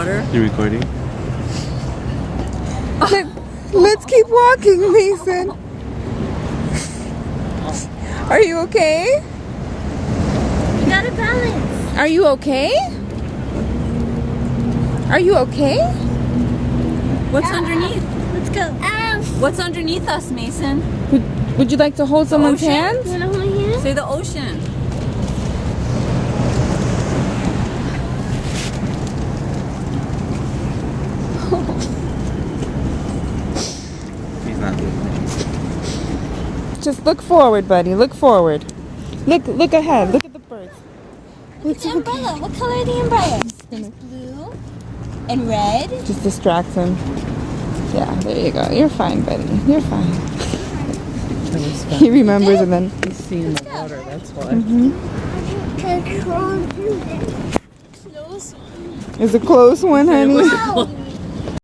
water. You recording? Let's keep walking, Mason. Are you okay? You gotta balance. Are you okay? Are you okay? What's underneath? Let's go. What's underneath us, Mason? Would you like to hold someone's ocean? hand? You wanna hold my hand? Say the ocean. He's not listening. Just look forward, buddy. Look forward. Look ahead. Look at the birds. Look at the umbrella. What color are the umbrellas? There's blue and red. Just distract him. Yeah, there you go. You're fine, buddy. You're fine. He remembers and then. He's seeing the water, that's why. Close. It's a close one, honey. Wow.